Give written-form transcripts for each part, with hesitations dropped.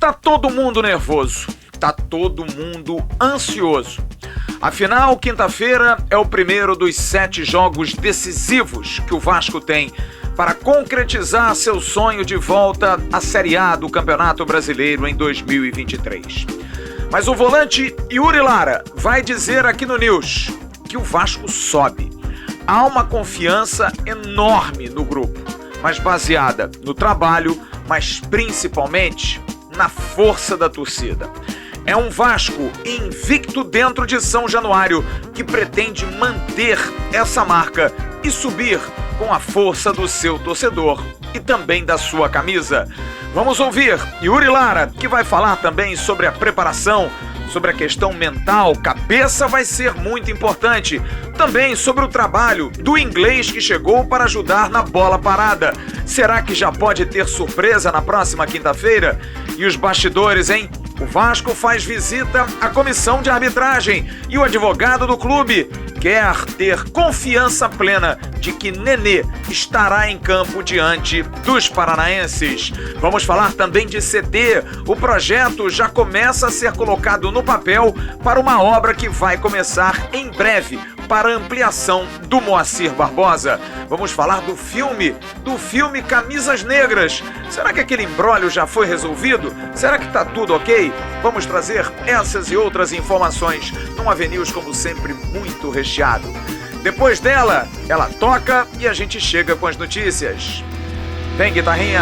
Tá todo mundo nervoso, tá todo mundo ansioso. Afinal, quinta-feira é o primeiro dos 7 jogos decisivos que o Vasco tem para concretizar seu sonho de volta à Série A do Campeonato Brasileiro em 2023. Mas o volante Yuri Lara vai dizer aqui no News que o Vasco sobe. Há uma confiança enorme no grupo, mas baseada no trabalho, mas principalmente na força da torcida. É um Vasco invicto dentro de São Januário que pretende manter essa marca e subir com a força do seu torcedor e também da sua camisa. Vamos ouvir Yuri Lara, que vai falar também sobre a preparação, sobre a questão mental. Cabeça vai ser muito importante. Também sobre o trabalho do inglês que chegou para ajudar na bola parada. Será que já pode ter surpresa na próxima quinta-feira? E os bastidores, hein? O Vasco faz visita à comissão de arbitragem e o advogado do clube quer ter confiança plena de que Nenê estará em campo diante dos paranaenses. Vamos falar também de CT. O projeto já começa a ser colocado no papel para uma obra que vai começar em breve para ampliação do Moacir Barbosa. Vamos falar do filme Camisas Negras. Será que aquele imbróglio já foi resolvido? Será que tá tudo ok? Vamos trazer essas e outras informações num AVNews, como sempre, muito recheado. Depois dela, ela toca e a gente chega com as notícias. Vem, guitarrinha!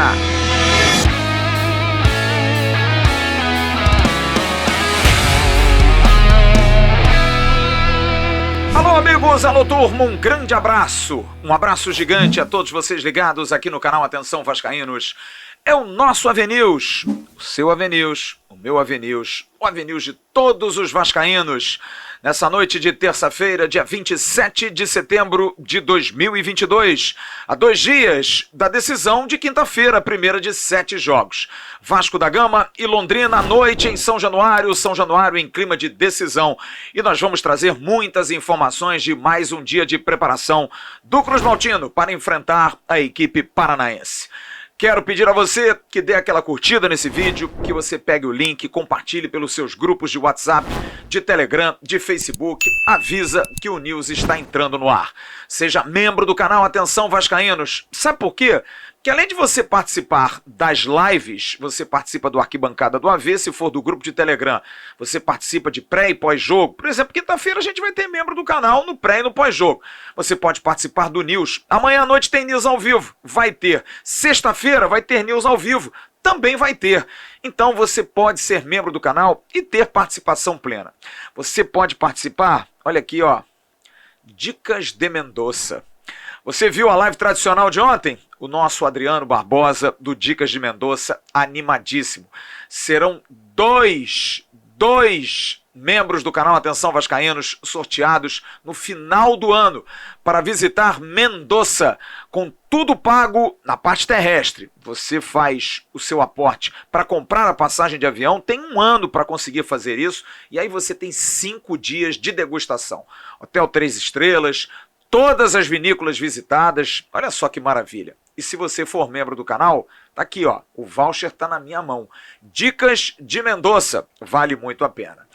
Alô, amigos, alô, turma, um grande abraço. Um abraço gigante a todos vocês ligados aqui no canal Atenção Vascaínos. É o nosso AVNews, o seu AVNews, o meu AVNews, o AVNews de todos os vascaínos. Nessa noite de terça-feira, dia 27 de setembro de 2022, a 2 dias da decisão de quinta-feira, primeira de 7 jogos. Vasco da Gama e Londrina à noite em São Januário em clima de decisão. E nós vamos trazer muitas informações de mais um dia de preparação do Cruz Maltino para enfrentar a equipe paranaense. Quero pedir a você que dê aquela curtida nesse vídeo, que você pegue o link, compartilhe pelos seus grupos de WhatsApp, de Telegram, de Facebook, avisa que o News está entrando no ar. Seja membro do canal Atenção Vascaínos. Sabe por quê? Que além de você participar das lives, você participa do Arquibancada do AV, se for do grupo de Telegram, você participa de pré e pós-jogo. Por exemplo, quinta-feira a gente vai ter membro do canal no pré e no pós-jogo. Você pode participar do News. Amanhã à noite tem News ao vivo. Vai ter. Sexta-feira vai ter News ao vivo. Também vai ter. Então você pode ser membro do canal e ter participação plena. Você pode participar, olha aqui, ó, Dicas de Mendoza. Você viu a live tradicional de ontem? O nosso Adriano Barbosa, do Dicas de Mendoza, animadíssimo. Serão dois membros do canal Atenção Vascaínos sorteados no final do ano para visitar Mendoza, com tudo pago na parte terrestre. Você faz o seu aporte para comprar a passagem de avião, tem 1 ano para conseguir fazer isso, e aí você tem 5 dias de degustação. Hotel 3 estrelas, todas as vinícolas visitadas, olha só que maravilha. E se você for membro do canal, tá aqui, ó, o voucher tá na minha mão. Dicas de Mendoza, vale muito a pena.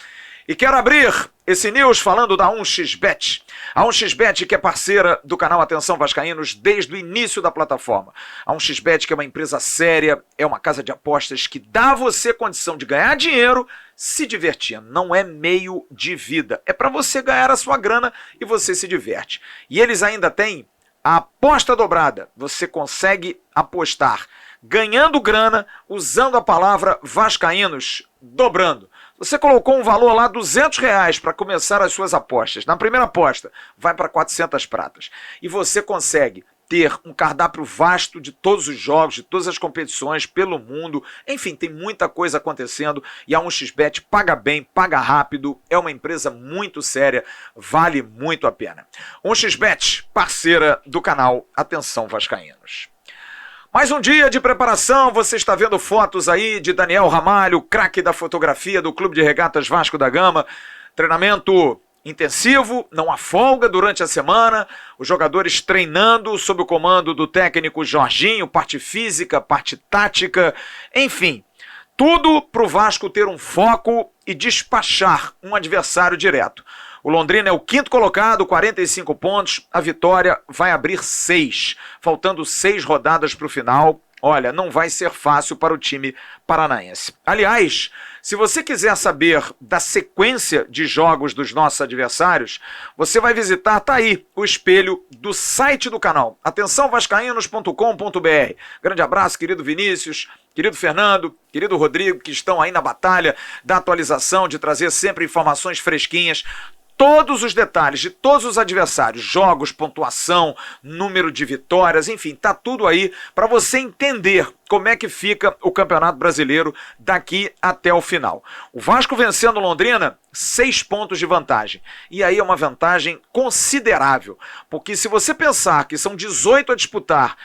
E quero abrir esse news falando da 1xBet. A 1xBet, que é parceira do canal Atenção Vascaínos desde o início da plataforma. A 1xBet, que é uma empresa séria, é uma casa de apostas que dá a você condição de ganhar dinheiro se divertindo. Não é meio de vida. É para você ganhar a sua grana e você se diverte. E eles ainda têm a aposta dobrada. Você consegue apostar ganhando grana usando a palavra Vascaínos, dobrando. Você colocou um valor lá, R$200 para começar as suas apostas. Na primeira aposta, vai para 400 pratas. E você consegue ter um cardápio vasto de todos os jogos, de todas as competições pelo mundo. Enfim, tem muita coisa acontecendo e a 1xBet paga bem, paga rápido, é uma empresa muito séria, vale muito a pena. 1xBet, parceira do canal Atenção Vascaínos. Mais um dia de preparação, você está vendo fotos aí de Daniel Ramalho, craque da fotografia do Clube de Regatas Vasco da Gama. Treinamento intensivo, não há folga durante a semana, os jogadores treinando sob o comando do técnico Jorginho, parte física, parte tática, enfim, Tudo para o Vasco ter um foco e despachar um adversário direto. O Londrina é o quinto colocado, 45 pontos. A vitória vai abrir 6, faltando 6 rodadas para o final. Olha, não vai ser fácil para o time paranaense. Aliás, se você quiser saber da sequência de jogos dos nossos adversários, você vai visitar, tá aí, o espelho do site do canal. Atenção, vascaínos.com.br. Grande abraço, querido Vinícius, querido Fernando, querido Rodrigo, que estão aí na batalha da atualização, de trazer sempre informações fresquinhas. Todos os detalhes de todos os adversários, jogos, pontuação, número de vitórias, enfim, tá tudo aí para você entender como é que fica o Campeonato Brasileiro daqui até o final. O Vasco vencendo Londrina, 6 pontos de vantagem. E aí é uma vantagem considerável, porque se você pensar que são 18 a disputar,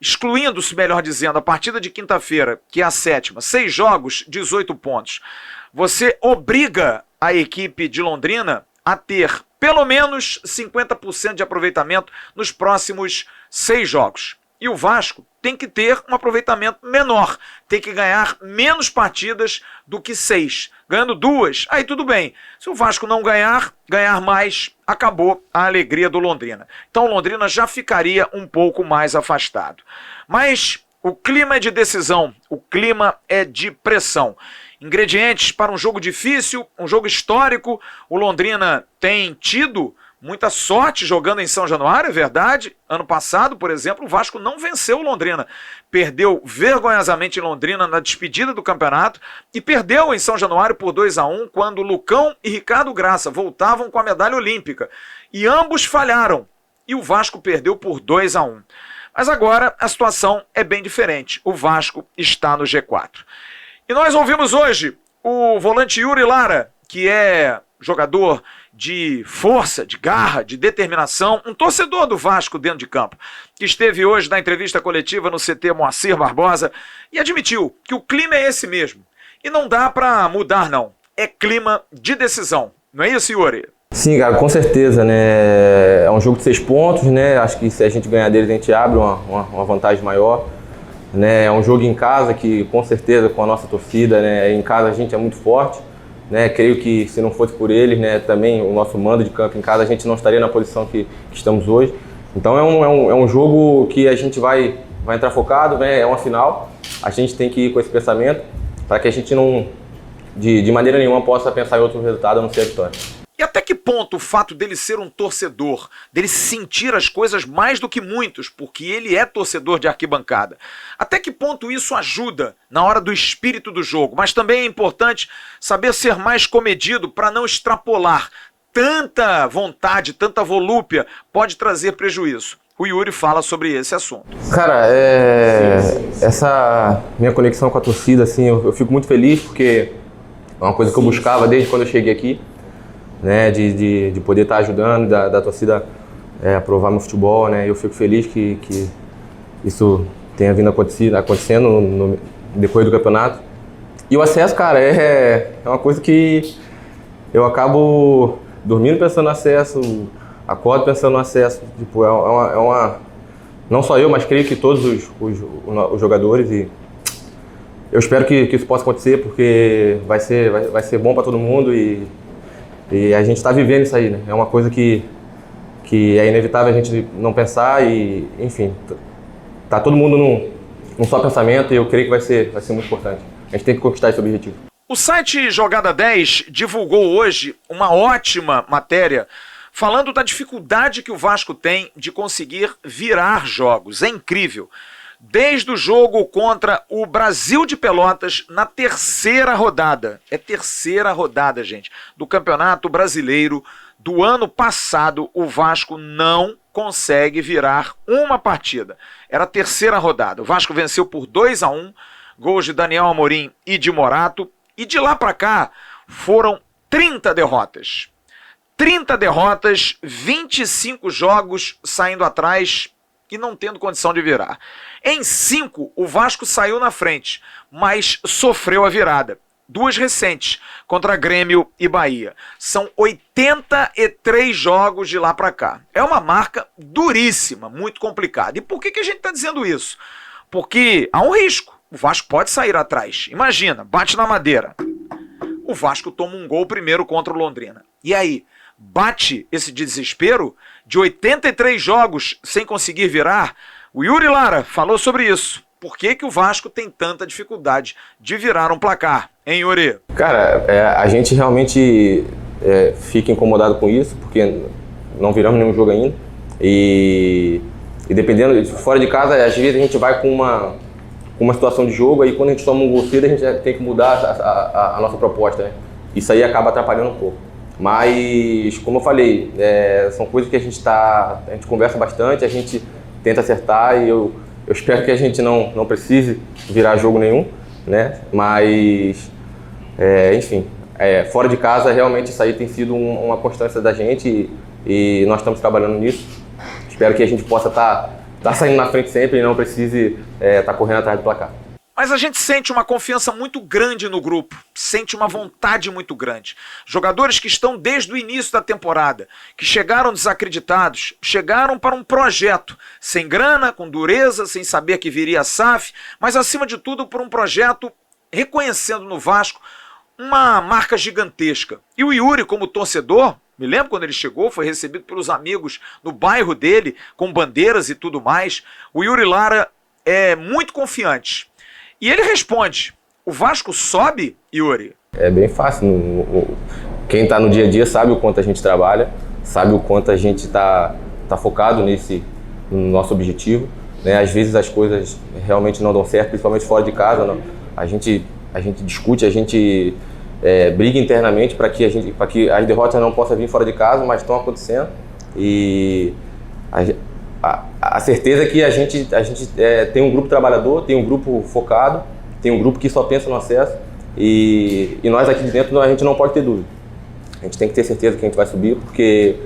excluindo-se, melhor dizendo, a partida de quinta-feira, que é a 7ª, 6 jogos, 18 pontos. Você obriga a equipe de Londrina a ter pelo menos 50% de aproveitamento nos próximos 6 jogos. E o Vasco tem que ter um aproveitamento menor, tem que ganhar menos partidas do que 6. Ganhando 2, aí tudo bem. Se o Vasco não ganhar mais, acabou a alegria do Londrina. Então o Londrina já ficaria um pouco mais afastado. Mas o clima é de decisão, o clima é de pressão. Ingredientes para um jogo difícil, um jogo histórico. O Londrina tem tido muita sorte jogando em São Januário, é verdade. Ano passado, por exemplo, o Vasco não venceu o Londrina. Perdeu vergonhosamente em Londrina na despedida do campeonato e perdeu em São Januário por 2-1 quando Lucão e Ricardo Graça voltavam com a medalha olímpica. E ambos falharam e o Vasco perdeu por 2-1. Mas agora a situação é bem diferente. O Vasco está no G4. E nós ouvimos hoje o volante Yuri Lara, que é jogador de força, de garra, de determinação, um torcedor do Vasco dentro de campo, que esteve hoje na entrevista coletiva no CT Moacir Barbosa e admitiu que o clima é esse mesmo. E não dá para mudar, não. É clima de decisão. Não é isso, Yuri? Sim, cara, com certeza, né? É um jogo de 6 pontos, né? Acho que se a gente ganhar deles, a gente abre uma vantagem maior. Né, é um jogo em casa que, com certeza, com a nossa torcida, né, em casa a gente é muito forte. Né, creio que se não fosse por eles, né, também o nosso mando de campo em casa, a gente não estaria na posição que estamos hoje. Então é um jogo que a gente vai entrar focado, né, é uma final. A gente tem que ir com esse pensamento para que a gente não, de maneira nenhuma, possa pensar em outro resultado a não ser a vitória. E até que ponto o fato dele ser um torcedor, dele sentir as coisas mais do que muitos, porque ele é torcedor de arquibancada, até que ponto isso ajuda na hora do espírito do jogo? Mas também é importante saber ser mais comedido para não extrapolar. Tanta vontade, tanta volúpia pode trazer prejuízo. O Yuri fala sobre esse assunto. Cara, essa minha conexão com a torcida, assim, eu fico muito feliz porque é uma coisa que eu buscava desde quando eu cheguei aqui. Né, de poder estar ajudando, da torcida aprovar meu futebol, né, eu fico feliz que isso tenha vindo acontecendo no decorrer do campeonato. E o acesso, cara, é uma coisa que eu acabo dormindo pensando no acesso, acordo pensando no acesso, tipo, não só eu, mas creio que todos os jogadores, e eu espero que isso possa acontecer, porque vai ser bom para todo mundo e a gente está vivendo isso aí, né? É uma coisa que é inevitável a gente não pensar e, enfim, tá todo mundo num só pensamento e eu creio que vai ser muito importante. A gente tem que conquistar esse objetivo. O site Jogada 10 divulgou hoje uma ótima matéria falando da dificuldade que o Vasco tem de conseguir virar jogos. É incrível. Desde o jogo contra o Brasil de Pelotas na terceira rodada, terceira rodada, gente, do Campeonato Brasileiro do ano passado, o Vasco não consegue virar uma partida. Era a terceira rodada. O Vasco venceu por 2-1, gols de Daniel Amorim e de Morato, e de lá para cá foram 30 derrotas. 30 derrotas, 25 jogos saindo atrás e não tendo condição de virar. Em 5, o Vasco saiu na frente, mas sofreu a virada. 2 recentes, contra Grêmio e Bahia. São 83 jogos de lá para cá. É uma marca duríssima, muito complicada. E por que a gente está dizendo isso? Porque há um risco. o Vasco pode sair atrás. Imagina, bate na madeira. O Vasco toma um gol primeiro contra o Londrina. E aí, bate esse desespero de 83 jogos sem conseguir virar? O Yuri Lara falou sobre isso. Por que o Vasco tem tanta dificuldade de virar um placar, hein, Yuri? Cara, a gente realmente fica incomodado com isso, porque não viramos nenhum jogo ainda. E dependendo, fora de casa, às vezes a gente vai com uma situação de jogo, aí quando a gente toma um gol cedo, a gente tem que mudar a nossa proposta, né? Isso aí acaba atrapalhando um pouco. Mas, como eu falei, são coisas que a gente conversa bastante, a gente tenta acertar e eu espero que a gente não precise virar jogo nenhum, né? Mas, enfim, fora de casa, realmente isso aí tem sido uma constância da gente e nós estamos trabalhando nisso. Espero que a gente possa estar saindo na frente sempre e não precise estar correndo atrás do placar. Mas a gente sente uma confiança muito grande no grupo, sente uma vontade muito grande. Jogadores que estão desde o início da temporada, que chegaram desacreditados, chegaram para um projeto, sem grana, com dureza, sem saber que viria a SAF, mas acima de tudo por um projeto reconhecendo no Vasco uma marca gigantesca. E o Yuri, como torcedor, me lembro quando ele chegou, foi recebido pelos amigos no bairro dele, com bandeiras e tudo mais. O Yuri Lara é muito confiante. E ele responde, o Vasco sobe, Yuri? É bem fácil. Quem está no dia a dia sabe o quanto a gente trabalha, sabe o quanto a gente tá focado no nosso objetivo, né? Às vezes as coisas realmente não dão certo, principalmente fora de casa. Não. A gente discute, a gente briga internamente para que as derrotas não possam vir fora de casa, mas estão acontecendo. E a certeza é que a gente tem um grupo trabalhador, tem um grupo focado, tem um grupo que só pensa no acesso e nós aqui de dentro a gente não pode ter dúvida. A gente tem que ter certeza que a gente vai subir, porque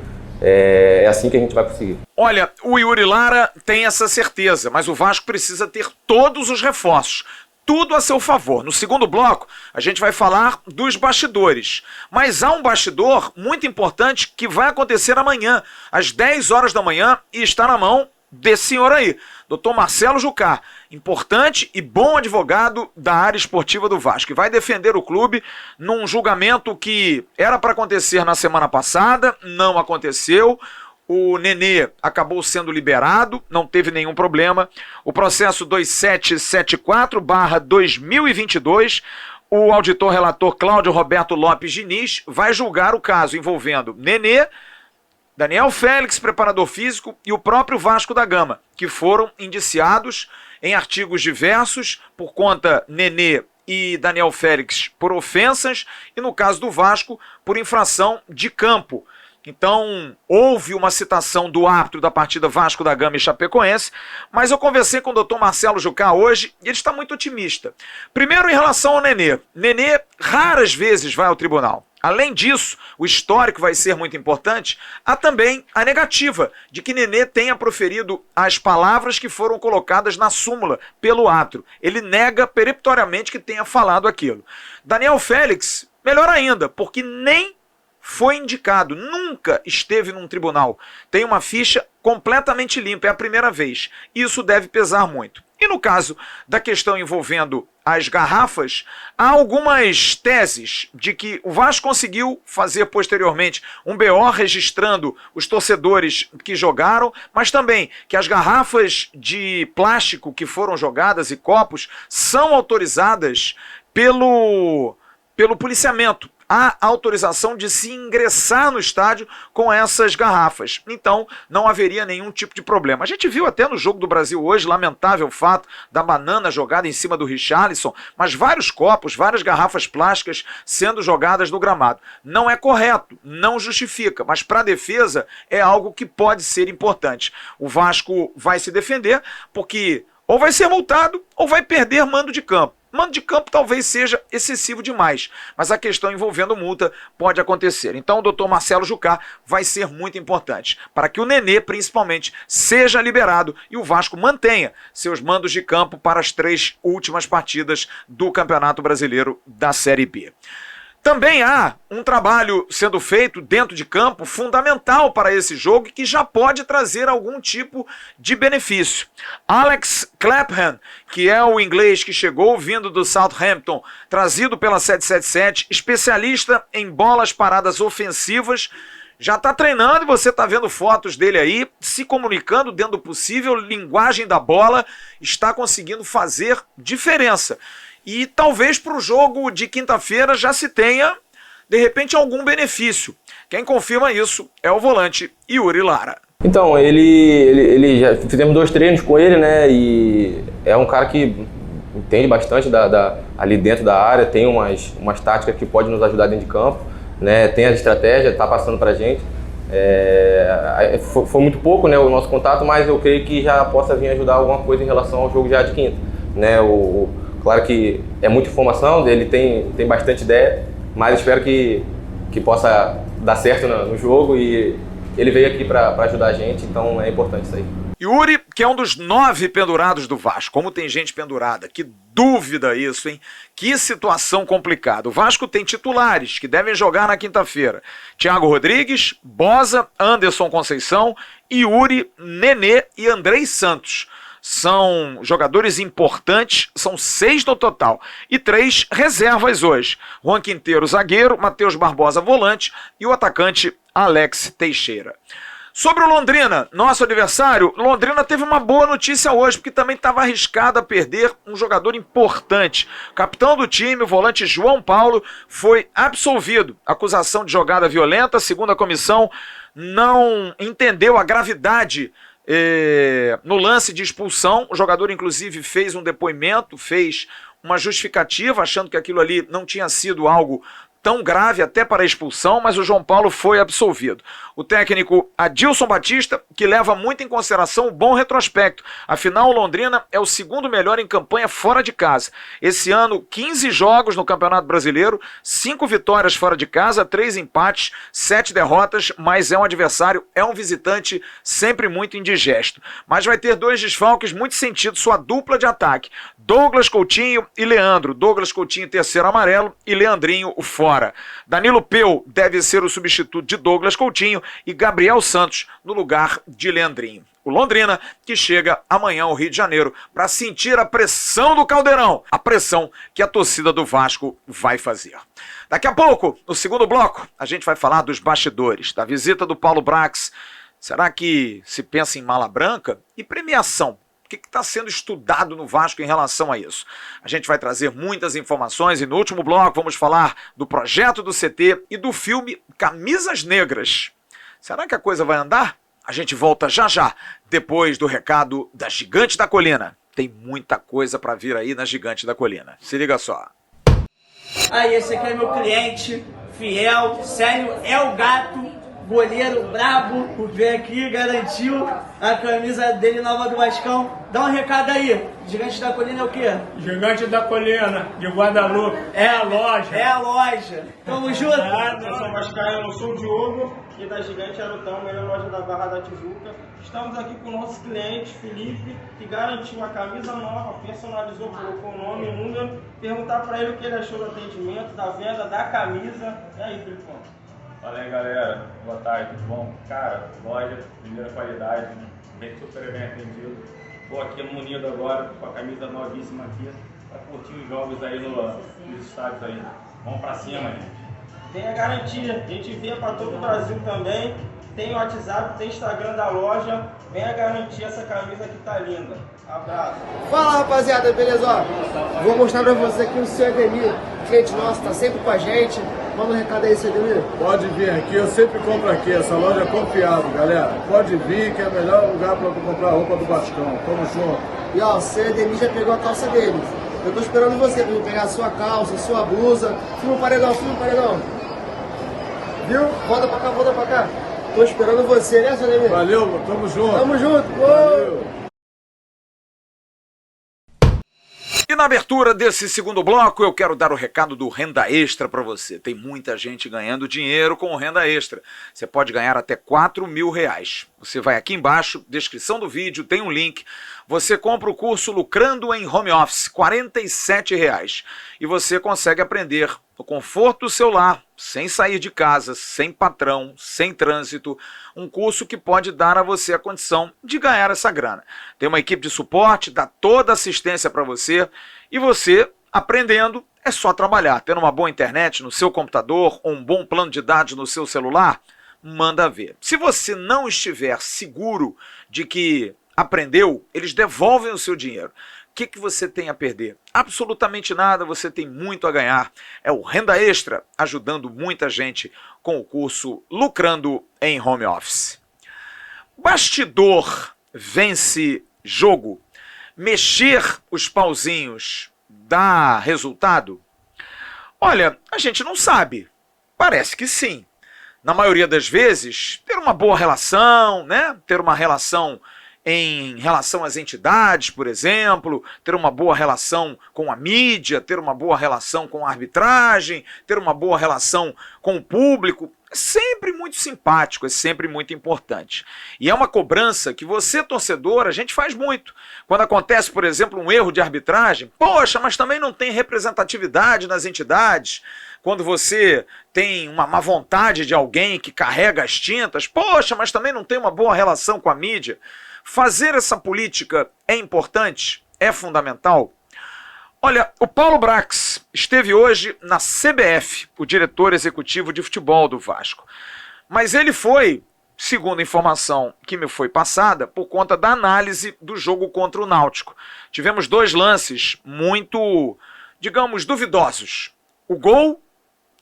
é assim que a gente vai conseguir. Olha, o Yuri Lara tem essa certeza, mas o Vasco precisa ter todos os reforços. Tudo a seu favor. No segundo bloco, a gente vai falar dos bastidores. Mas há um bastidor muito importante que vai acontecer amanhã, às 10 horas da manhã, e está na mão desse senhor aí, Dr. Marcelo Jucá. Importante e bom advogado da área esportiva do Vasco, que vai defender o clube num julgamento que era para acontecer na semana passada, não aconteceu. O Nenê acabou sendo liberado, não teve nenhum problema. O processo 2774/2022, o auditor relator Cláudio Roberto Lopes Diniz vai julgar o caso envolvendo Nenê, Daniel Félix, preparador físico, e o próprio Vasco da Gama, que foram indiciados em artigos diversos por conta Nenê e Daniel Félix por ofensas e, no caso do Vasco, por infração de campo. Então, houve uma citação do árbitro da partida Vasco da Gama e Chapecoense, mas eu conversei com o Dr. Marcelo Jucá hoje e ele está muito otimista. Primeiro, em relação ao Nenê. Nenê raras vezes vai ao tribunal. Além disso, o histórico vai ser muito importante. Há também a negativa de que Nenê tenha proferido as palavras que foram colocadas na súmula pelo árbitro. Ele nega peremptoriamente que tenha falado aquilo. Daniel Félix, melhor ainda, porque nem foi indicado, nunca esteve num tribunal. Tem uma ficha completamente limpa, é a primeira vez. Isso deve pesar muito. E no caso da questão envolvendo as garrafas, há algumas teses de que o Vasco conseguiu fazer posteriormente um BO registrando os torcedores que jogaram, mas também que as garrafas de plástico que foram jogadas e copos são autorizadas pelo policiamento. Há autorização de se ingressar no estádio com essas garrafas. Então, não haveria nenhum tipo de problema. A gente viu até no Jogo do Brasil hoje, lamentável fato da banana jogada em cima do Richarlison, mas vários copos, várias garrafas plásticas sendo jogadas no gramado. Não é correto, não justifica, mas para a defesa é algo que pode ser importante. O Vasco vai se defender porque ou vai ser multado ou vai perder mando de campo. Mando de campo talvez seja excessivo demais, mas a questão envolvendo multa pode acontecer. Então o doutor Marcelo Jucá vai ser muito importante para que o Nenê, principalmente, seja liberado e o Vasco mantenha seus mandos de campo para as 3 últimas partidas do Campeonato Brasileiro da Série B. Também há um trabalho sendo feito dentro de campo fundamental para esse jogo que já pode trazer algum tipo de benefício. Alex Clapham, que é o inglês que chegou vindo do Southampton, trazido pela 777, especialista em bolas paradas ofensivas, já está treinando e você está vendo fotos dele aí, se comunicando dentro do possível, linguagem da bola, está conseguindo fazer diferença. E talvez para o jogo de quinta-feira já se tenha, de repente, algum benefício. Quem confirma isso é o volante Yuri Lara. Então, ele já fizemos 2 treinos com ele, né? E é um cara que entende bastante ali dentro da área, tem umas táticas que podem nos ajudar dentro de campo, né? Tem as estratégias, está passando para a gente. Foi muito pouco, né, o nosso contato, mas eu creio que já possa vir ajudar alguma coisa em relação ao jogo já de quinta, né? Claro que é muita informação, ele tem bastante ideia, mas espero que possa dar certo no jogo e ele veio aqui para ajudar a gente, então é importante isso aí. Yuri, que é um dos 9 pendurados do Vasco. Como tem gente pendurada, que dúvida isso, hein? Que situação complicada. O Vasco tem titulares que devem jogar na quinta-feira. Thiago Rodrigues, Boza, Anderson Conceição, Yuri, Nenê e Andrei Santos. São jogadores importantes, são 6 no total, e 3 reservas hoje. Juan Quinteiro, zagueiro, Matheus Barbosa, volante, e o atacante Alex Teixeira. Sobre o Londrina, nosso adversário, Londrina teve uma boa notícia hoje, porque também estava arriscado a perder um jogador importante. O capitão do time, o volante João Paulo, foi absolvido. Acusação de jogada violenta, segundo a comissão, não entendeu a gravidade no lance de expulsão. O jogador inclusive fez um depoimento, fez uma justificativa, achando que aquilo ali não tinha sido algo tão grave até para a expulsão, mas o João Paulo foi absolvido. O técnico Adilson Batista, que leva muito em consideração o bom retrospecto. Afinal, o Londrina é o segundo melhor em campanha fora de casa. Esse ano, 15 jogos no Campeonato Brasileiro, 5 vitórias fora de casa, 3 empates, 7 derrotas, mas é um adversário, é um visitante sempre muito indigesto. Mas vai ter 2 desfalques muito sentidos, sua dupla de ataque. Douglas Coutinho e Leandro. Douglas Coutinho, terceiro amarelo, e Leandrinho, o fora. Danilo Peu deve ser o substituto de Douglas Coutinho e Gabriel Santos no lugar de Leandrinho. O Londrina, que chega amanhã ao Rio de Janeiro para sentir a pressão do Caldeirão, a pressão que a torcida do Vasco vai fazer. Daqui a pouco, no segundo bloco, a gente vai falar dos bastidores, da visita do Paulo Brax. Será que se pensa em mala branca? E premiação? O que está sendo estudado no Vasco em relação a isso? A gente vai trazer muitas informações e no último bloco vamos falar do projeto do CT e do filme Camisas Negras. Será que a coisa vai andar? A gente volta já já, depois do recado da Gigante da Colina. Tem muita coisa para vir aí na Gigante da Colina. Se liga só. Aí, esse aqui é meu cliente, fiel, sério, é o gato. Goleiro brabo, veio aqui, garantiu a camisa dele nova do Vascão. Dá um recado aí, Gigante da Colina é o quê? Gigante da Colina, de Guadalupe, é a loja. É a loja. Tamo junto? Eu sou vascaíno, eu sou o Diogo, e da Gigante Arutão, melhor loja da Barra da Tijuca. Estamos aqui com o nosso cliente, Felipe, que garantiu uma camisa nova, personalizou, colocou o nome e o número. Perguntar para ele o que ele achou do atendimento, da venda da camisa. E aí, Felipe? Fala aí, galera, boa tarde, tudo bom? Cara, loja, primeira qualidade, bem super bem atendido. Estou aqui munido agora com a camisa novíssima aqui para curtir os jogos aí nos estádios aí. Vamos pra cima, gente. Tem a garantia, a gente envia para todo o Brasil também. Tem o WhatsApp, tem Instagram da loja. Venha garantir essa camisa que tá linda. Abraço. Fala, rapaziada, beleza? Ó, vou mostrar pra vocês aqui o seu Ademir, cliente nosso, tá sempre com a gente. Manda um recado aí, seu Ademir. Pode vir aqui, eu sempre compro aqui, essa loja é confiável, galera. Pode vir, que é o melhor lugar para comprar roupa do Vascão. Tamo junto. E ó, o seu Ademir já pegou a calça dele. Eu tô esperando você pra pegar a sua calça, a sua blusa. Filma o paredão, filma o paredão. Viu? Volta pra cá, volta pra cá. Tô esperando você, né, seu Ademir? Valeu, tamo junto. Tamo junto. Valeu. E na abertura desse segundo bloco, eu quero dar o recado do Renda Extra para você. Tem muita gente ganhando dinheiro com o Renda Extra. Você pode ganhar até R$4.000. Você vai aqui embaixo, descrição do vídeo, tem um link. Você compra o curso Lucrando em Home Office, R$ 47,00. E você consegue aprender no conforto do seu lar, sem sair de casa, sem patrão, sem trânsito. Um curso que pode dar a você a condição de ganhar essa grana. Tem uma equipe de suporte, dá toda a assistência para você. E você, aprendendo, é só trabalhar. Tendo uma boa internet no seu computador ou um bom plano de dados no seu celular, manda ver. Se você não estiver seguro de que aprendeu, eles devolvem o seu dinheiro. O que você tem a perder? Absolutamente nada, você tem muito a ganhar. É o Renda Extra, ajudando muita gente com o curso Lucrando em Home Office. Bastidor vence jogo. Mexer os pauzinhos dá resultado? Olha, a gente não sabe. Parece que sim. Na maioria das vezes, ter uma boa relação, né? Ter uma relação em relação às entidades, por exemplo, ter uma boa relação com a mídia, ter uma boa relação com a arbitragem, ter uma boa relação com o público, é sempre muito simpático, é sempre muito importante. E é uma cobrança que você, torcedor, a gente faz muito. Quando acontece, por exemplo, um erro de arbitragem, poxa, mas também não tem representatividade nas entidades. Quando você tem uma má vontade de alguém que carrega as tintas, poxa, mas também não tem uma boa relação com a mídia. Fazer essa política é importante? É fundamental? Olha, o Paulo Brax esteve hoje na CBF, o diretor executivo de futebol do Vasco. Mas ele foi, segundo a informação que me foi passada, por conta da análise do jogo contra o Náutico. Tivemos 2 lances muito, digamos, duvidosos. O gol,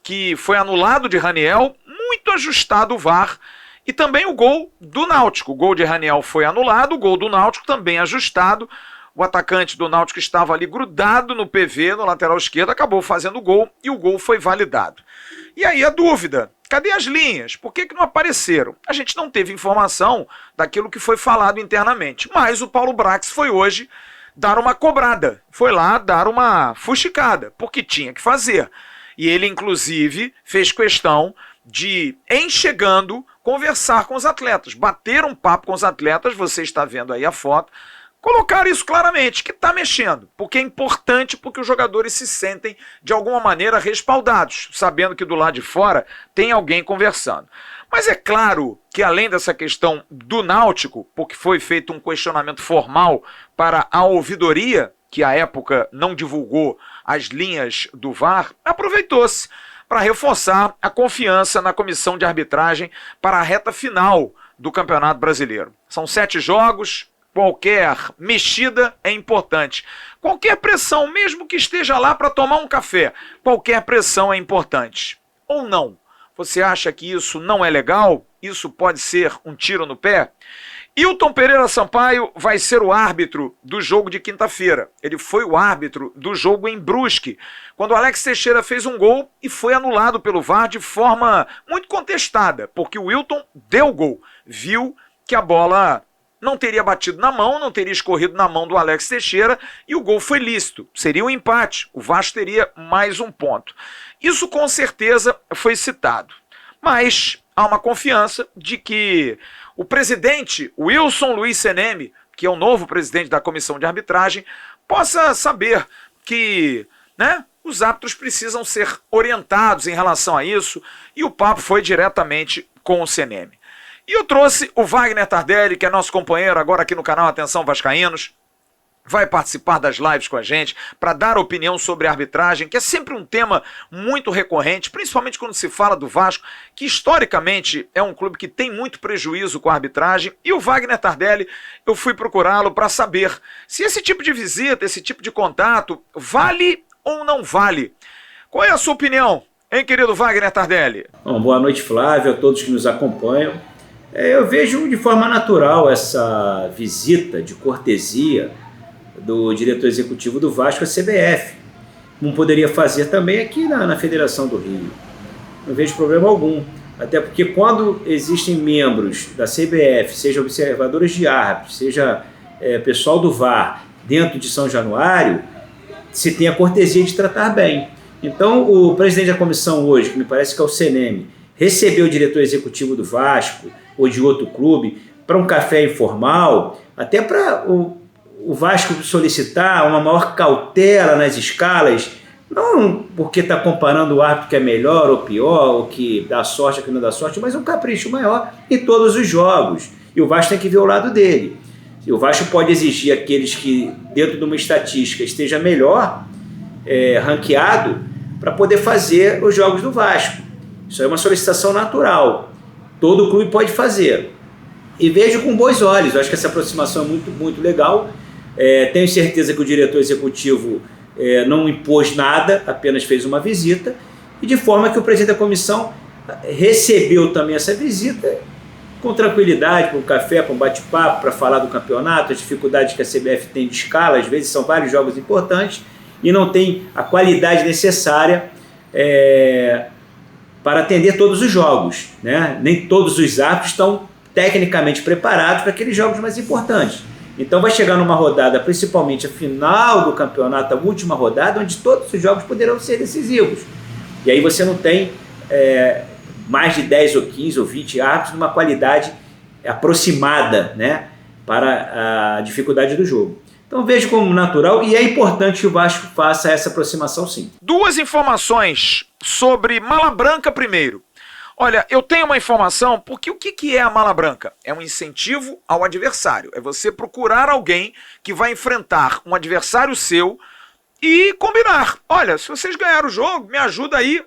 que foi anulado de Raniel, muito ajustado o VAR, e também o gol do Náutico. O gol de Raniel foi anulado, o gol do Náutico também ajustado. O atacante do Náutico estava ali grudado no PV, no lateral esquerdo, acabou fazendo o gol e o gol foi validado. E aí a dúvida, cadê as linhas? Por que não apareceram? A gente não teve informação daquilo que foi falado internamente, mas o Paulo Brax foi hoje dar uma cobrada, foi lá dar uma fuxicada, porque tinha que fazer. E ele, inclusive, fez questão de, em chegando, conversar com os atletas, bater um papo com os atletas, você está vendo aí a foto, colocar isso claramente, que está mexendo, porque é importante, porque os jogadores se sentem, de alguma maneira, respaldados, sabendo que do lado de fora tem alguém conversando. Mas é claro que, além dessa questão do Náutico, porque foi feito um questionamento formal para a ouvidoria, que à época não divulgou as linhas do VAR, aproveitou-se para reforçar a confiança na comissão de arbitragem para a reta final do Campeonato Brasileiro. São 7 jogos, qualquer mexida é importante. Qualquer pressão, mesmo que esteja lá para tomar um café, qualquer pressão é importante. Ou não? Você acha que isso não é legal? Isso pode ser um tiro no pé? Hilton Pereira Sampaio vai ser o árbitro do jogo de quinta-feira. Ele foi o árbitro do jogo em Brusque, quando o Alex Teixeira fez um gol e foi anulado pelo VAR de forma muito contestada, porque o Hilton deu o gol, viu que a bola não teria batido na mão, não teria escorrido na mão do Alex Teixeira e o gol foi lícito. Seria um empate, o Vasco teria mais um ponto. Isso com certeza foi citado, mas há uma confiança de que o presidente Wilson Luiz Seneme, que é o novo presidente da comissão de arbitragem, possa saber que, os árbitros precisam ser orientados em relação a isso, e o papo foi diretamente com o Seneme. E eu trouxe o Wagner Tardelli, que é nosso companheiro agora aqui no canal Atenção Vascaínos, vai participar das lives com a gente para dar opinião sobre a arbitragem, que é sempre um tema muito recorrente, principalmente quando se fala do Vasco, que historicamente é um clube que tem muito prejuízo com a arbitragem. E o Wagner Tardelli, eu fui procurá-lo para saber se esse tipo de visita, esse tipo de contato, vale ou não vale. Qual é a sua opinião, hein, querido Wagner Tardelli? Bom, boa noite, Flávio, a todos que nos acompanham. Eu vejo de forma natural essa visita de cortesia do diretor executivo do Vasco à CBF. Não poderia fazer também aqui na Federação do Rio. Não vejo problema algum. Até porque quando existem membros da CBF, seja observadores de árbitros, seja pessoal do VAR, dentro de São Januário, se tem a cortesia de tratar bem. Então, o presidente da comissão hoje, que me parece que é o Seneme, recebeu o diretor executivo do Vasco ou de outro clube para um café informal, até para o Vasco solicitar uma maior cautela nas escalas, não porque está comparando o árbitro que é melhor ou pior, ou que dá sorte ou que não dá sorte, mas um capricho maior em todos os jogos. E o Vasco tem que ver o lado dele. E o Vasco pode exigir aqueles que, dentro de uma estatística, esteja melhor ranqueado para poder fazer os jogos do Vasco. Isso é uma solicitação natural. Todo clube pode fazer. E vejo com bons olhos. Eu acho que essa aproximação é muito, muito legal. Tenho certeza que o diretor executivo não impôs nada, apenas fez uma visita, e de forma que o presidente da comissão recebeu também essa visita com tranquilidade, com um café, com um bate-papo, para falar do campeonato, as dificuldades que a CBF tem de escala, às vezes são vários jogos importantes, e não tem a qualidade necessária para atender todos os jogos, né? Nem todos os árbitros estão tecnicamente preparados para aqueles jogos mais importantes. Então vai chegar numa rodada, principalmente a final do campeonato, a última rodada, onde todos os jogos poderão ser decisivos. E aí você não tem mais de 10 ou 15 ou 20 árbitros numa qualidade aproximada, né, para a dificuldade do jogo. Então vejo como natural e é importante que o Vasco faça essa aproximação sim. Duas informações sobre Mala Branca primeiro. Olha, eu tenho uma informação, porque o que é a mala branca? É um incentivo ao adversário. É você procurar alguém que vai enfrentar um adversário seu e combinar. Olha, se vocês ganharam o jogo, me ajuda aí,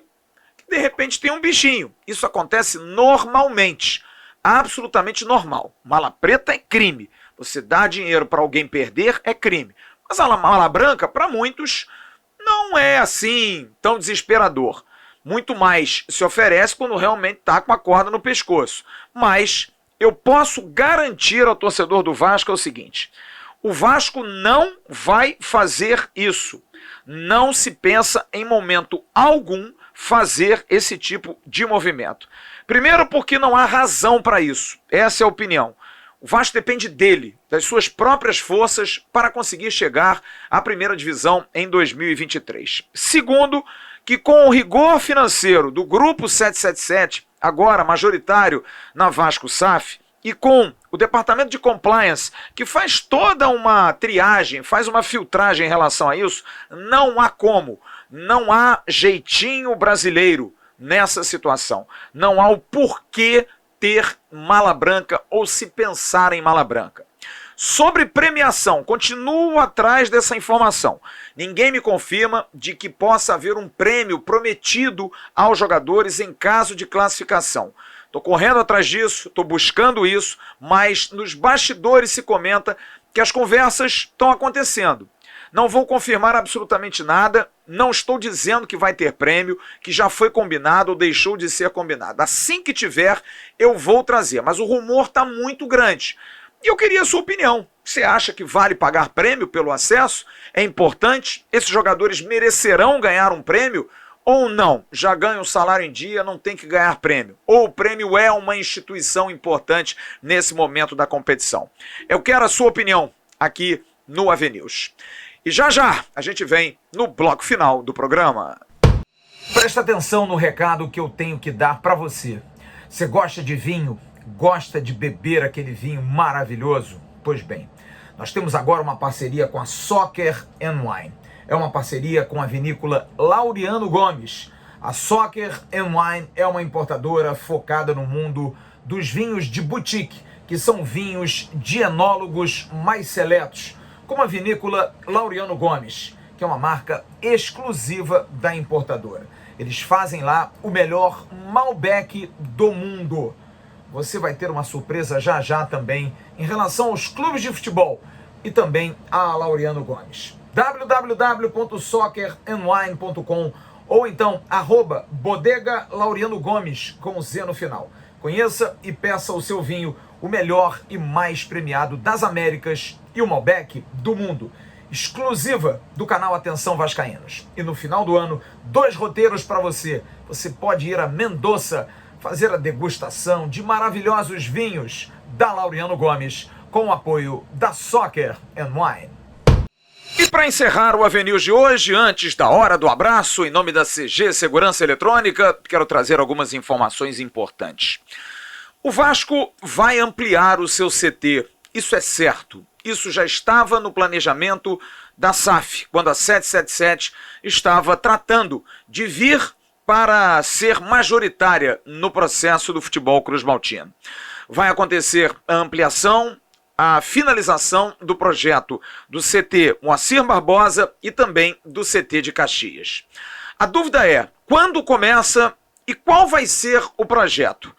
que de repente tem um bichinho. Isso acontece normalmente, absolutamente normal. Mala preta é crime. Você dá dinheiro para alguém perder é crime. Mas a mala branca, para muitos, não é assim tão desesperador. Muito mais se oferece quando realmente está com a corda no pescoço. Mas eu posso garantir ao torcedor do Vasco o seguinte: o Vasco não vai fazer isso. Não se pensa em momento algum fazer esse tipo de movimento. Primeiro porque não há razão para isso. Essa é a opinião. O Vasco depende dele, das suas próprias forças, para conseguir chegar à primeira divisão em 2023. Segundo, que com o rigor financeiro do Grupo 777, agora majoritário na Vasco SAF, e com o Departamento de Compliance, que faz toda uma triagem, faz uma filtragem em relação a isso, não há como, não há jeitinho brasileiro nessa situação. Não há o porquê ter mala branca ou se pensar em mala branca. Sobre premiação, continuo atrás dessa informação. Ninguém me confirma de que possa haver um prêmio prometido aos jogadores em caso de classificação. Estou correndo atrás disso, estou buscando isso, mas nos bastidores se comenta que as conversas estão acontecendo. Não vou confirmar absolutamente nada, não estou dizendo que vai ter prêmio, que já foi combinado ou deixou de ser combinado. Assim que tiver, eu vou trazer, mas o rumor está muito grande. E eu queria a sua opinião. Você acha que vale pagar prêmio pelo acesso? É importante? Esses jogadores merecerão ganhar um prêmio? Ou não? Já ganham salário em dia, não tem que ganhar prêmio. Ou o prêmio é uma instituição importante nesse momento da competição? Eu quero a sua opinião aqui no AVNews. E já a gente vem no bloco final do programa. Presta atenção no recado que eu tenho que dar para você. Você gosta de vinho? Gosta de beber aquele vinho maravilhoso? Pois bem, nós temos agora uma parceria com a Soccer & Wine. É uma parceria com a vinícola Laureano Gomes. A Soccer & Wine é uma importadora focada no mundo dos vinhos de boutique, que são vinhos de enólogos mais seletos, como a vinícola Laureano Gomes, que é uma marca exclusiva da importadora. Eles fazem lá o melhor Malbec do mundo. Você vai ter uma surpresa já também em relação aos clubes de futebol e também a Laureano Gomes. www.soccerandwine.com ou então @bodega Laureano Gomes com Z no final. Conheça e peça o seu vinho, o melhor e mais premiado das Américas e o Malbec do mundo. Exclusiva do canal Atenção Vascaínos. E no final do ano, 2 roteiros para você. Você pode ir a Mendoza fazer a degustação de maravilhosos vinhos da Laureano Gomes com o apoio da Soccer & Wine. E para encerrar o AVNews de hoje, antes da hora do abraço, em nome da CG Segurança Eletrônica, quero trazer algumas informações importantes. O Vasco vai ampliar o seu CT, isso é certo. isso já estava no planejamento da SAF, quando a 777 estava tratando de vir para ser majoritária no processo do futebol cruzmaltino. Vai acontecer a ampliação, a finalização do projeto do CT Moacir Barbosa e também do CT de Caxias. A dúvida é, quando começa e qual vai ser o projeto?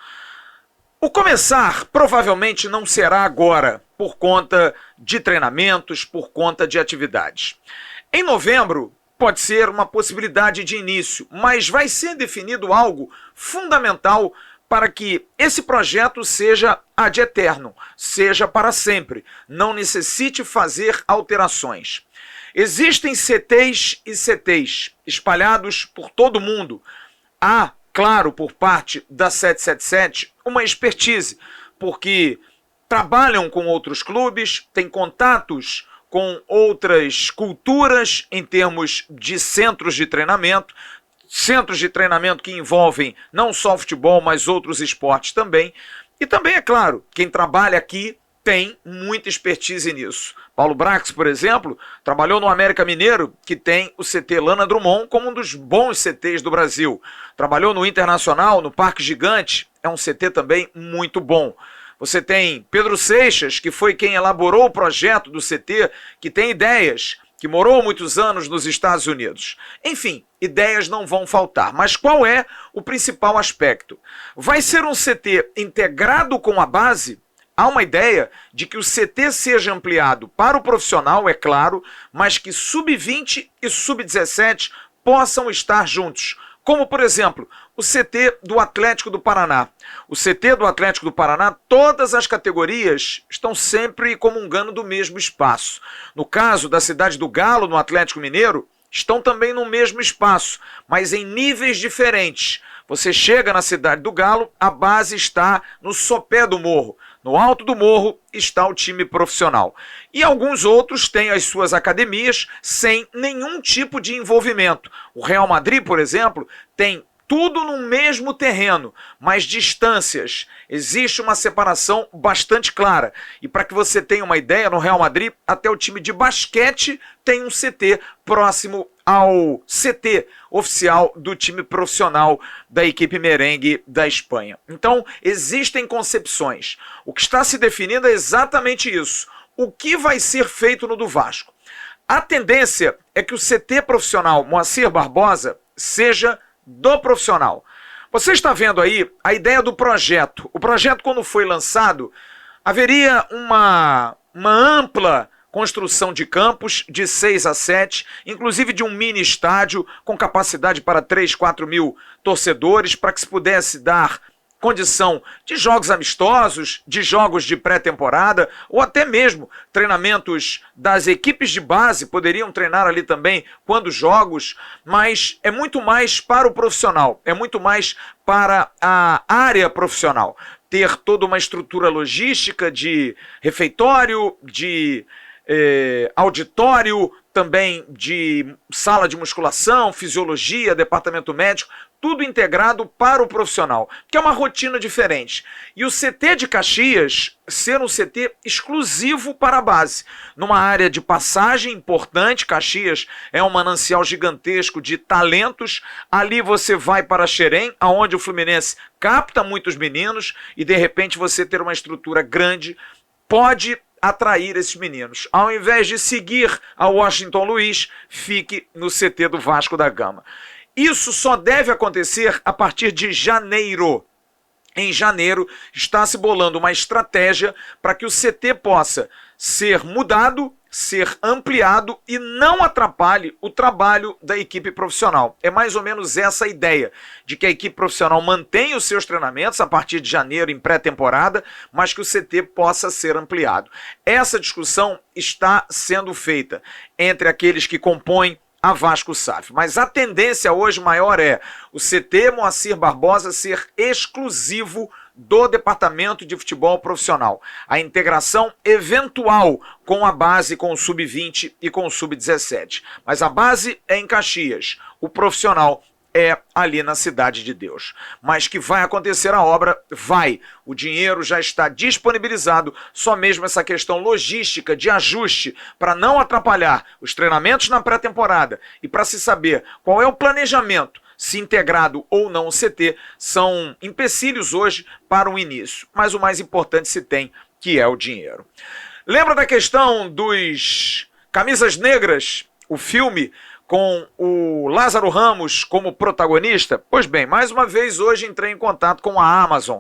O começar provavelmente não será agora, por conta de treinamentos, por conta de atividades. Em novembro, pode ser uma possibilidade de início, mas vai ser definido algo fundamental para que esse projeto seja ad eterno, seja para sempre, não necessite fazer alterações. Existem CTs e CTs espalhados por todo o mundo. Há, claro, por parte da 777, uma expertise, porque trabalham com outros clubes, têm contatos com outras culturas em termos de centros de treinamento que envolvem não só o futebol, mas outros esportes também. E também, é claro, quem trabalha aqui tem muita expertise nisso. Paulo Brax, por exemplo, trabalhou no América Mineiro, que tem o CT Lana Drummond como um dos bons CTs do Brasil. Trabalhou no Internacional, no Parque Gigante, é um CT também muito bom. Você tem Pedro Seixas, que foi quem elaborou o projeto do CT, que tem ideias, que morou muitos anos nos Estados Unidos. Enfim, ideias não vão faltar. Mas qual é o principal aspecto? Vai ser um CT integrado com a base? Há uma ideia de que o CT seja ampliado para o profissional, é claro, mas que sub-20 e sub-17 possam estar juntos. Como, por exemplo, o CT do Atlético do Paraná. O CT do Atlético do Paraná, todas as categorias estão sempre comungando do mesmo espaço. No caso da Cidade do Galo, no Atlético Mineiro, estão também no mesmo espaço, mas em níveis diferentes. Você chega na Cidade do Galo, a base está no sopé do morro. No alto do morro está o time profissional. E alguns outros têm as suas academias sem nenhum tipo de envolvimento. O Real Madrid, por exemplo, tem tudo no mesmo terreno, mas distâncias. Existe uma separação bastante clara. E para que você tenha uma ideia, no Real Madrid, até o time de basquete tem um CT próximo ao CT oficial do time profissional da equipe merengue da Espanha. Então, existem concepções. O que está se definindo é exatamente isso. O que vai ser feito no do Vasco? A tendência é que o CT profissional Moacir Barbosa seja do profissional. Você está vendo aí a ideia do projeto. O projeto, quando foi lançado, haveria uma ampla construção de campos de 6 a 7, inclusive de um mini estádio com capacidade para 3, 4 mil torcedores, para que se pudesse dar condição de jogos amistosos, de jogos de pré-temporada, ou até mesmo treinamentos das equipes de base, poderiam treinar ali também quando jogos, mas é muito mais para o profissional, é muito mais para a área profissional. Ter toda uma estrutura logística de refeitório, de auditório, também de sala de musculação, fisiologia, departamento médico, tudo integrado para o profissional, que é uma rotina diferente. E o CT de Caxias ser um CT exclusivo para a base, numa área de passagem importante. Caxias é um manancial gigantesco de talentos. Ali você vai para Xerém, aonde o Fluminense capta muitos meninos, e de repente você ter uma estrutura grande pode atrair esses meninos. Ao invés de seguir a Washington Luiz, fique no CT do Vasco da Gama. Isso só deve acontecer a partir de janeiro. Em janeiro está se bolando uma estratégia para que o CT possa ser mudado, ser ampliado e não atrapalhe o trabalho da equipe profissional. É mais ou menos essa a ideia, de que a equipe profissional mantenha os seus treinamentos a partir de janeiro em pré-temporada, mas que o CT possa ser ampliado. Essa discussão está sendo feita entre aqueles que compõem a Vasco SAF. Mas a tendência hoje maior é o CT Moacir Barbosa ser exclusivo do departamento de futebol profissional. A integração eventual com a base, com o sub-20 e com o sub-17. Mas a base é em Caxias. O profissional é ali na Cidade de Deus. Mas que vai acontecer a obra, vai. O dinheiro já está disponibilizado, só mesmo essa questão logística de ajuste para não atrapalhar os treinamentos na pré-temporada e para se saber qual é o planejamento, se integrado ou não o CT, são empecilhos hoje para o início. Mas o mais importante se tem, que é o dinheiro. Lembra da questão dos Camisas Negras, o filme com o Lázaro Ramos como protagonista? Pois bem, mais uma vez hoje entrei em contato com a Amazon,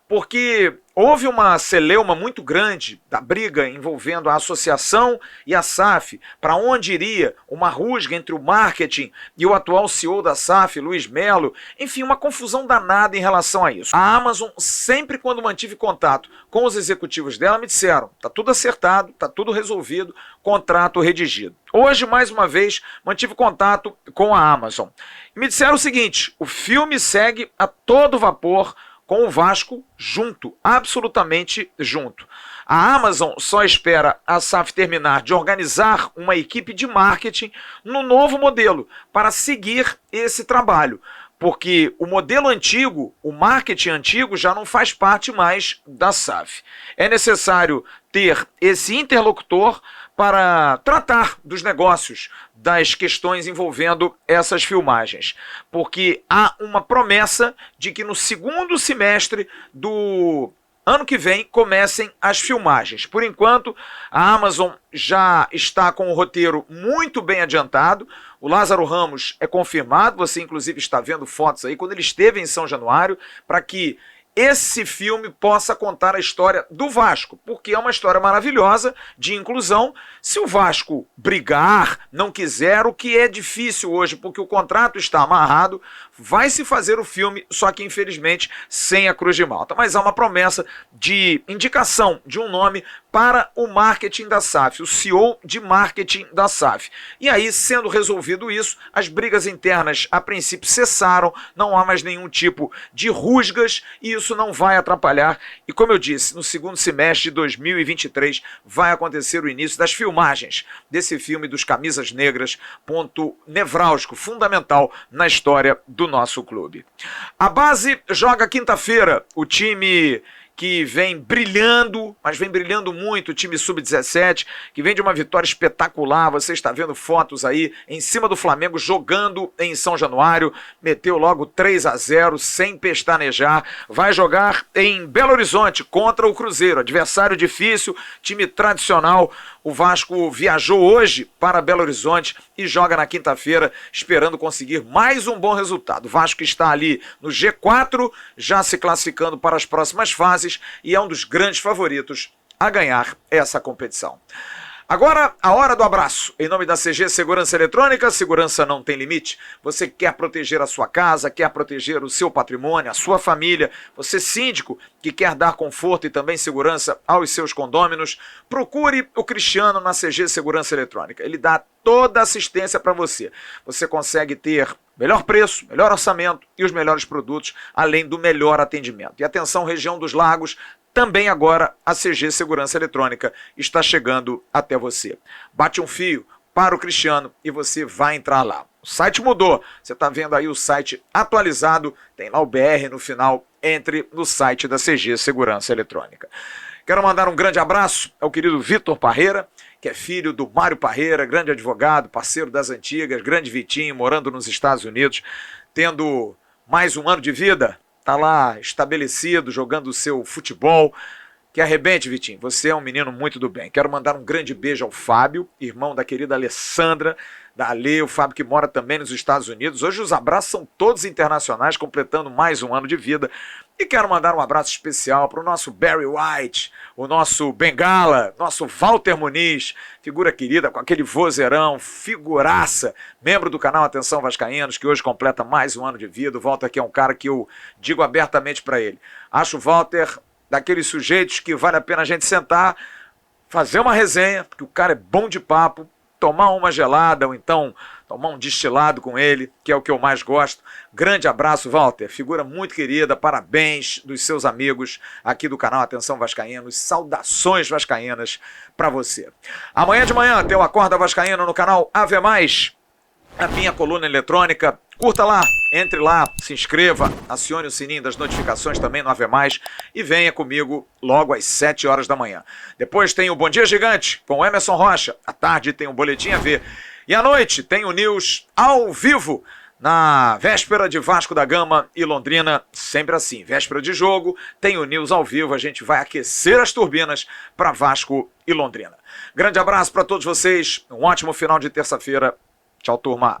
porque houve uma celeuma muito grande da briga envolvendo a associação e a SAF, para onde iria uma rusga entre o marketing e o atual CEO da SAF, Luiz Melo, enfim, uma confusão danada em relação a isso. A Amazon, sempre quando mantive contato com os executivos dela, me disseram, tá tudo acertado, tá tudo resolvido, contrato redigido. Hoje, mais uma vez, mantive contato com a Amazon. E me disseram o seguinte, o filme segue a todo vapor, com o Vasco junto, absolutamente junto. A Amazon só espera a SAF terminar de organizar uma equipe de marketing no novo modelo para seguir esse trabalho, porque o modelo antigo, o marketing antigo, já não faz parte mais da SAF. É necessário ter esse interlocutor para tratar dos negócios, das questões envolvendo essas filmagens, porque há uma promessa de que no segundo semestre do ano que vem comecem as filmagens. Por enquanto, a Amazon já está com o roteiro muito bem adiantado. O Lázaro Ramos é confirmado, você inclusive está vendo fotos aí, quando ele esteve em São Januário, para que esse filme possa contar a história do Vasco, porque é uma história maravilhosa de inclusão. Se o Vasco brigar, não quiser, o que é difícil hoje, porque o contrato está amarrado, vai se fazer o filme, só que infelizmente sem a Cruz de Malta. Mas há uma promessa de indicação de um nome para o marketing da SAF, o CEO de marketing da SAF. E aí, sendo resolvido isso, as brigas internas a princípio cessaram, não há mais nenhum tipo de rusgas e isso não vai atrapalhar. E como eu disse, no segundo semestre de 2023 vai acontecer o início das filmagens desse filme dos Camisas Negras, ponto nevrálgico, fundamental na história do nosso clube. A base joga quinta-feira, o time que vem brilhando, mas vem brilhando muito, o time sub-17, que vem de uma vitória espetacular. Você está vendo fotos aí em cima do Flamengo jogando em São Januário, meteu logo 3-0 sem pestanejar, vai jogar em Belo Horizonte contra o Cruzeiro, adversário difícil, time tradicional. O Vasco viajou hoje para Belo Horizonte e joga na quinta-feira, esperando conseguir mais um bom resultado. O Vasco está ali no G4, já se classificando para as próximas fases e é um dos grandes favoritos a ganhar essa competição. Agora, a hora do abraço. Em nome da CG Segurança Eletrônica, segurança não tem limite. Você quer proteger a sua casa, quer proteger o seu patrimônio, a sua família. Você, síndico, que quer dar conforto e também segurança aos seus condôminos, procure o Cristiano na CG Segurança Eletrônica. Ele dá toda a assistência para você. Você consegue ter melhor preço, melhor orçamento e os melhores produtos, além do melhor atendimento. E atenção, região dos Lagos, também agora a CG Segurança Eletrônica está chegando até você. Bate um fio para o Cristiano e você vai entrar lá. O site mudou, você está vendo aí o site atualizado, tem lá o BR no final, entre no site da CG Segurança Eletrônica. Quero mandar um grande abraço ao querido Vitor Parreira, que é filho do Mário Parreira, grande advogado, parceiro das antigas, grande Vitinho, morando nos Estados Unidos, tendo mais um ano de vida. Está lá estabelecido, jogando o seu futebol. Que arrebente, Vitinho. Você é um menino muito do bem. Quero mandar um grande beijo ao Fábio, irmão da querida Alessandra, da Ale, o Fábio que mora também nos Estados Unidos. Hoje os abraços são todos internacionais, completando mais um ano de vida. E quero mandar um abraço especial para o nosso Barry White, o nosso Bengala, nosso Walter Muniz, figura querida com aquele vozeirão, figuraça, membro do canal Atenção Vascaínos, que hoje completa mais um ano de vida. O Walter aqui é um cara que eu digo abertamente para ele. Acho o Walter daqueles sujeitos que vale a pena a gente sentar, fazer uma resenha, porque o cara é bom de papo, tomar uma gelada ou então tomar um destilado com ele, que é o que eu mais gosto. Grande abraço, Walter, figura muito querida, parabéns dos seus amigos aqui do canal Atenção Vascaínos, saudações vascaínas para você. Amanhã de manhã tem o Acorda Vascaíno no canal Ave Mais. a minha coluna eletrônica. Curta lá, entre lá, se inscreva, acione o sininho das notificações também no Ave Mais e venha comigo logo às 7 horas da manhã. Depois tem o Bom Dia Gigante com o Emerson Rocha. À tarde tem o Boletim AV. E à noite tem o News ao vivo na véspera de Vasco da Gama e Londrina, sempre assim. Véspera de jogo, tem o News ao vivo, a gente vai aquecer as turbinas para Vasco e Londrina. Grande abraço para todos vocês, um ótimo final de terça-feira. Tchau, turma.